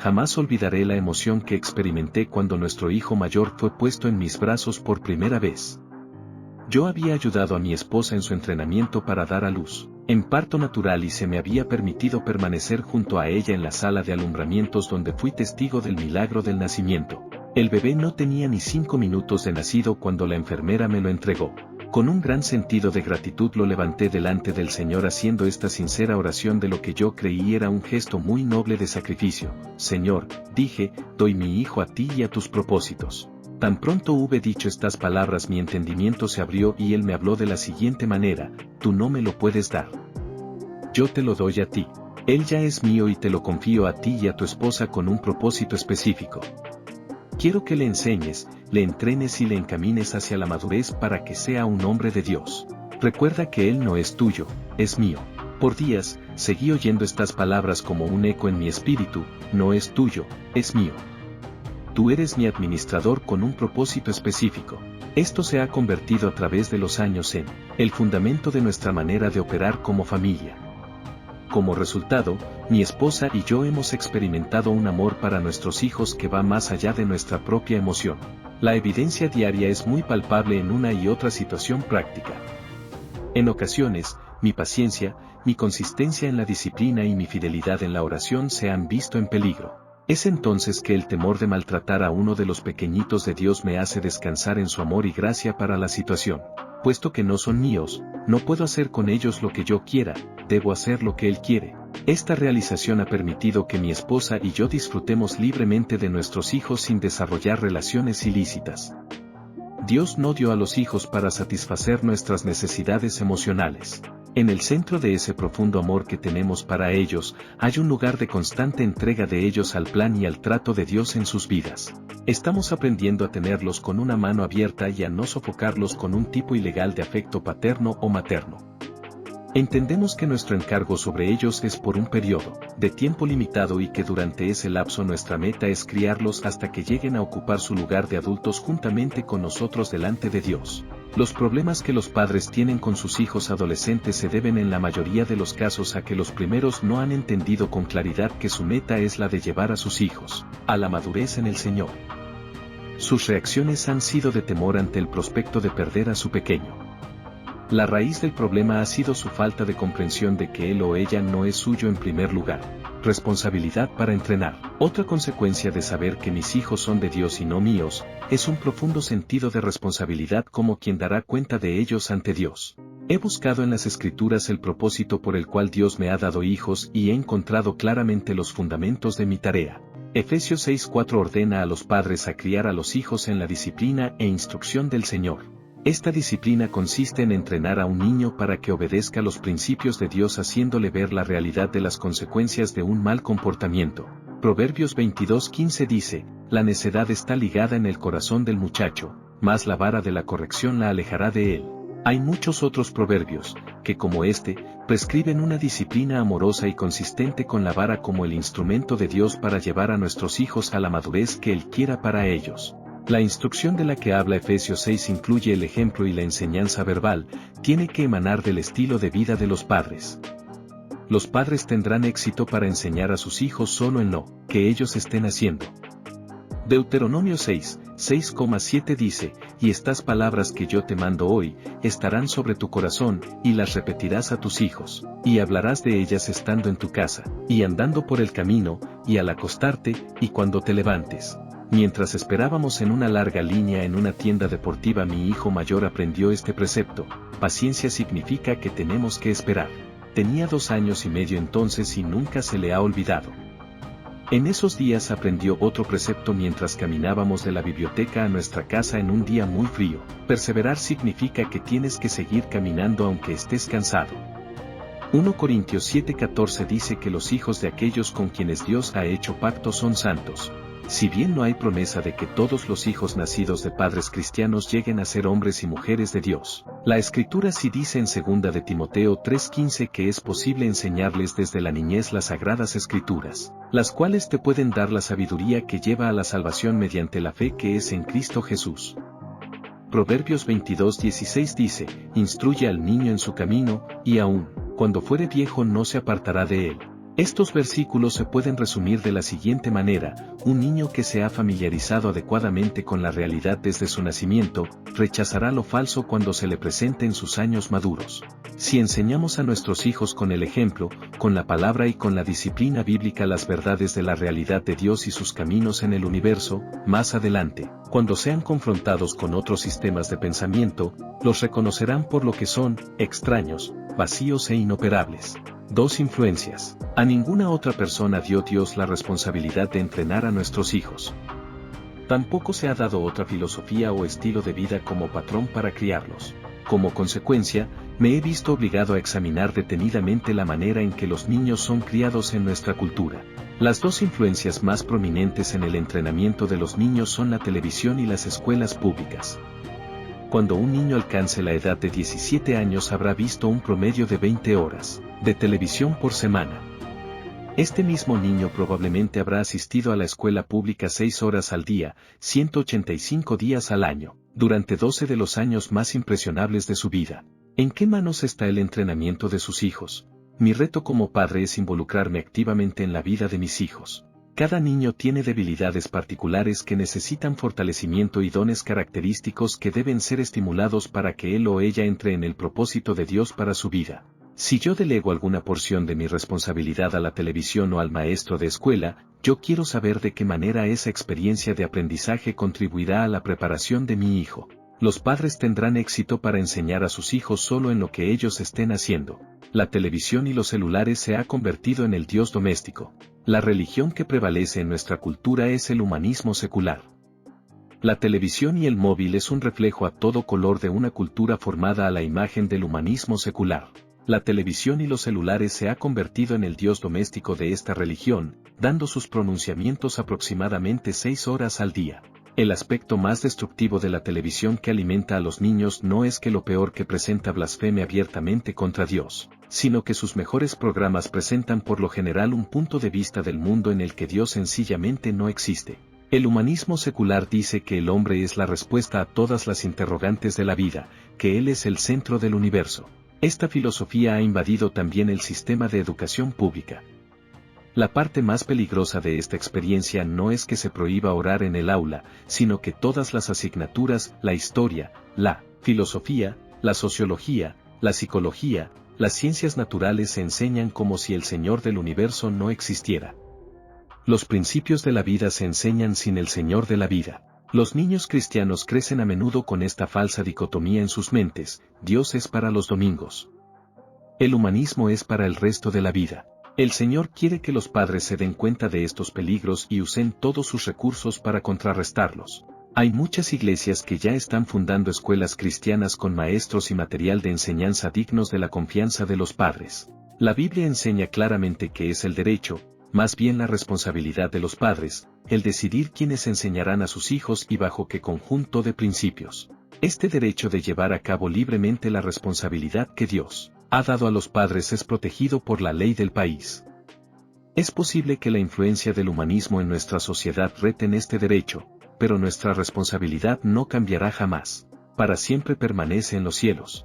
Jamás olvidaré la emoción que experimenté cuando nuestro hijo mayor fue puesto en mis brazos por primera vez. Yo había ayudado a mi esposa en su entrenamiento para dar a luz, en parto natural, y se me había permitido permanecer junto a ella en la sala de alumbramientos donde fui testigo del milagro del nacimiento. El bebé no tenía ni 5 minutos de nacido cuando la enfermera me lo entregó. Con un gran sentido de gratitud lo levanté delante del Señor haciendo esta sincera oración de lo que yo creí era un gesto muy noble de sacrificio. Señor, dije, doy mi hijo a ti y a tus propósitos. Tan pronto hube dicho estas palabras mi entendimiento se abrió y él me habló de la siguiente manera: tú no me lo puedes dar. Yo te lo doy a ti. Él ya es mío y te lo confío a ti y a tu esposa con un propósito específico. Quiero que le enseñes, le entrenes y le encamines hacia la madurez para que sea un hombre de Dios. Recuerda que él no es tuyo, es mío. Por días, seguí oyendo estas palabras como un eco en mi espíritu: no es tuyo, es mío. Tú eres mi administrador con un propósito específico. Esto se ha convertido a través de los años en el fundamento de nuestra manera de operar como familia. Como resultado, mi esposa y yo hemos experimentado un amor para nuestros hijos que va más allá de nuestra propia emoción. La evidencia diaria es muy palpable en una y otra situación práctica. En ocasiones, mi paciencia, mi consistencia en la disciplina y mi fidelidad en la oración se han visto en peligro. Es entonces que el temor de maltratar a uno de los pequeñitos de Dios me hace descansar en su amor y gracia para la situación. Puesto que no son míos, no puedo hacer con ellos lo que yo quiera, debo hacer lo que Él quiere. Esta realización ha permitido que mi esposa y yo disfrutemos libremente de nuestros hijos sin desarrollar relaciones ilícitas. Dios no dio a los hijos para satisfacer nuestras necesidades emocionales. En el centro de ese profundo amor que tenemos para ellos, hay un lugar de constante entrega de ellos al plan y al trato de Dios en sus vidas. Estamos aprendiendo a tenerlos con una mano abierta y a no sofocarlos con un tipo ilegal de afecto paterno o materno. Entendemos que nuestro encargo sobre ellos es por un periodo de tiempo limitado y que durante ese lapso nuestra meta es criarlos hasta que lleguen a ocupar su lugar de adultos juntamente con nosotros delante de Dios. Los problemas que los padres tienen con sus hijos adolescentes se deben en la mayoría de los casos a que los primeros no han entendido con claridad que su meta es la de llevar a sus hijos a la madurez en el Señor. Sus reacciones han sido de temor ante el prospecto de perder a su pequeño. La raíz del problema ha sido su falta de comprensión de que él o ella no es suyo en primer lugar. Responsabilidad para entrenar. Otra consecuencia de saber que mis hijos son de Dios y no míos, es un profundo sentido de responsabilidad como quien dará cuenta de ellos ante Dios. He buscado en las Escrituras el propósito por el cual Dios me ha dado hijos y he encontrado claramente los fundamentos de mi tarea. Efesios 6:4 ordena a los padres a criar a los hijos en la disciplina e instrucción del Señor. Esta disciplina consiste en entrenar a un niño para que obedezca los principios de Dios haciéndole ver la realidad de las consecuencias de un mal comportamiento. Proverbios 22:15 dice: la necedad está ligada en el corazón del muchacho, mas la vara de la corrección la alejará de él. Hay muchos otros proverbios, que como este, prescriben una disciplina amorosa y consistente con la vara como el instrumento de Dios para llevar a nuestros hijos a la madurez que Él quiera para ellos. La instrucción de la que habla Efesios 6 incluye el ejemplo y la enseñanza verbal, tiene que emanar del estilo de vida de los padres. Los padres tendrán éxito para enseñar a sus hijos solo en lo que ellos estén haciendo. Deuteronomio 6:7 dice: y estas palabras que yo te mando hoy, estarán sobre tu corazón, y las repetirás a tus hijos, y hablarás de ellas estando en tu casa, y andando por el camino, y al acostarte, y cuando te levantes. Mientras esperábamos en una larga línea en una tienda deportiva, mi hijo mayor aprendió este precepto: paciencia significa que tenemos que esperar. Tenía 2 años y medio entonces y nunca se le ha olvidado. En esos días aprendió otro precepto mientras caminábamos de la biblioteca a nuestra casa en un día muy frío: perseverar significa que tienes que seguir caminando aunque estés cansado. 1 Corintios 7:14 dice que los hijos de aquellos con quienes Dios ha hecho pacto son santos. Si bien no hay promesa de que todos los hijos nacidos de padres cristianos lleguen a ser hombres y mujeres de Dios, la Escritura sí dice en 2 de Timoteo 3:15 que es posible enseñarles desde la niñez las sagradas Escrituras, las cuales te pueden dar la sabiduría que lleva a la salvación mediante la fe que es en Cristo Jesús. Proverbios 22:16 dice: instruye al niño en su camino, y aun cuando fuere viejo no se apartará de él. Estos versículos se pueden resumir de la siguiente manera: un niño que se ha familiarizado adecuadamente con la realidad desde su nacimiento, rechazará lo falso cuando se le presente en sus años maduros. Si enseñamos a nuestros hijos con el ejemplo, con la palabra y con la disciplina bíblica las verdades de la realidad de Dios y sus caminos en el universo, más adelante, cuando sean confrontados con otros sistemas de pensamiento, los reconocerán por lo que son: extraños, vacíos e inoperables. 2 influencias. A ninguna otra persona dio Dios la responsabilidad de entrenar a nuestros hijos. Tampoco se ha dado otra filosofía o estilo de vida como patrón para criarlos. Como consecuencia, me he visto obligado a examinar detenidamente la manera en que los niños son criados en nuestra cultura. Las 2 influencias más prominentes en el entrenamiento de los niños son la televisión y las escuelas públicas. Cuando un niño alcance la edad de 17 años habrá visto un promedio de 20 horas de televisión por semana. Este mismo niño probablemente habrá asistido a la escuela pública 6 horas al día, 185 días al año, durante 12 de los años más impresionables de su vida. ¿En qué manos está el entrenamiento de sus hijos? Mi reto como padre es involucrarme activamente en la vida de mis hijos. Cada niño tiene debilidades particulares que necesitan fortalecimiento y dones característicos que deben ser estimulados para que él o ella entre en el propósito de Dios para su vida. Si yo delego alguna porción de mi responsabilidad a la televisión o al maestro de escuela, yo quiero saber de qué manera esa experiencia de aprendizaje contribuirá a la preparación de mi hijo. Los padres tendrán éxito para enseñar a sus hijos solo en lo que ellos estén haciendo. La televisión y los celulares se ha convertido en el Dios doméstico. La religión que prevalece en nuestra cultura es el humanismo secular. La televisión y el móvil es un reflejo a todo color de una cultura formada a la imagen del humanismo secular. La televisión y los celulares se ha convertido en el Dios doméstico de esta religión, dando sus pronunciamientos aproximadamente 6 horas al día. El aspecto más destructivo de la televisión que alimenta a los niños no es que lo peor que presenta blasfeme abiertamente contra Dios, sino que sus mejores programas presentan por lo general un punto de vista del mundo en el que Dios sencillamente no existe. El humanismo secular dice que el hombre es la respuesta a todas las interrogantes de la vida, que él es el centro del universo. Esta filosofía ha invadido también el sistema de educación pública. La parte más peligrosa de esta experiencia no es que se prohíba orar en el aula, sino que todas las asignaturas, la historia, la filosofía, la sociología, la psicología, las ciencias naturales se enseñan como si el Señor del universo no existiera. Los principios de la vida se enseñan sin el Señor de la vida. Los niños cristianos crecen a menudo con esta falsa dicotomía en sus mentes: Dios es para los domingos. El humanismo es para el resto de la vida. El Señor quiere que los padres se den cuenta de estos peligros y usen todos sus recursos para contrarrestarlos. Hay muchas iglesias que ya están fundando escuelas cristianas con maestros y material de enseñanza dignos de la confianza de los padres. La Biblia enseña claramente que es el derecho, más bien la responsabilidad de los padres, el decidir quiénes enseñarán a sus hijos y bajo qué conjunto de principios. Este derecho de llevar a cabo libremente la responsabilidad que Dios ha dado a los padres es protegido por la ley del país. Es posible que la influencia del humanismo en nuestra sociedad reten este derecho, pero nuestra responsabilidad no cambiará jamás. Para siempre permanece en los cielos.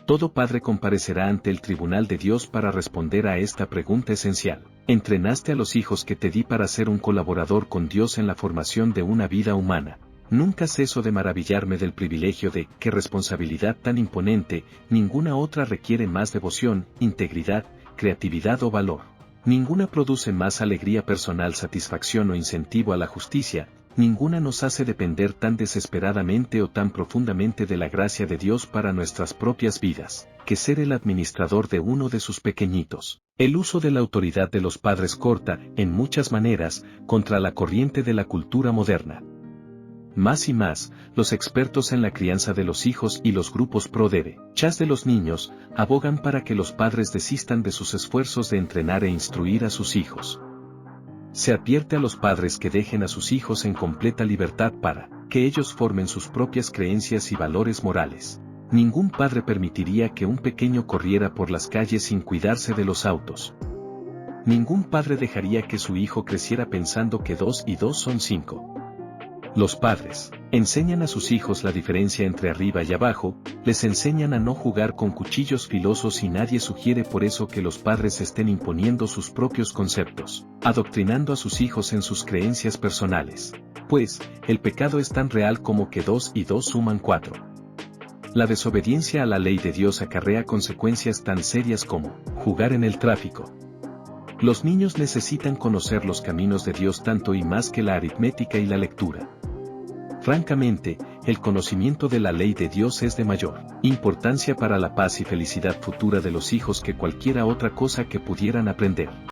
Todo padre comparecerá ante el tribunal de Dios para responder a esta pregunta esencial. ¿Entrenaste a los hijos que te di para ser un colaborador con Dios en la formación de una vida humana? Nunca ceso de maravillarme del privilegio de qué responsabilidad tan imponente. Ninguna otra requiere más devoción, integridad, creatividad o valor. Ninguna produce más alegría personal, satisfacción o incentivo a la justicia. Ninguna nos hace depender tan desesperadamente o tan profundamente de la gracia de Dios para nuestras propias vidas, que ser el administrador de uno de sus pequeñitos. El uso de la autoridad de los padres corta, en muchas maneras, contra la corriente de la cultura moderna. Más y más, los expertos en la crianza de los hijos y los grupos pro-derechas de los niños, abogan para que los padres desistan de sus esfuerzos de entrenar e instruir a sus hijos. Se advierte a los padres que dejen a sus hijos en completa libertad para que ellos formen sus propias creencias y valores morales. Ningún padre permitiría que un pequeño corriera por las calles sin cuidarse de los autos. Ningún padre dejaría que su hijo creciera pensando que 2 y 2 son 5. Los padres enseñan a sus hijos la diferencia entre arriba y abajo, les enseñan a no jugar con cuchillos filosos y nadie sugiere por eso que los padres estén imponiendo sus propios conceptos, adoctrinando a sus hijos en sus creencias personales. Pues, el pecado es tan real como que 2 y 2 suman 4. La desobediencia a la ley de Dios acarrea consecuencias tan serias como jugar en el tráfico. Los niños necesitan conocer los caminos de Dios tanto y más que la aritmética y la lectura. Francamente, el conocimiento de la ley de Dios es de mayor importancia para la paz y felicidad futura de los hijos que cualquiera otra cosa que pudieran aprender.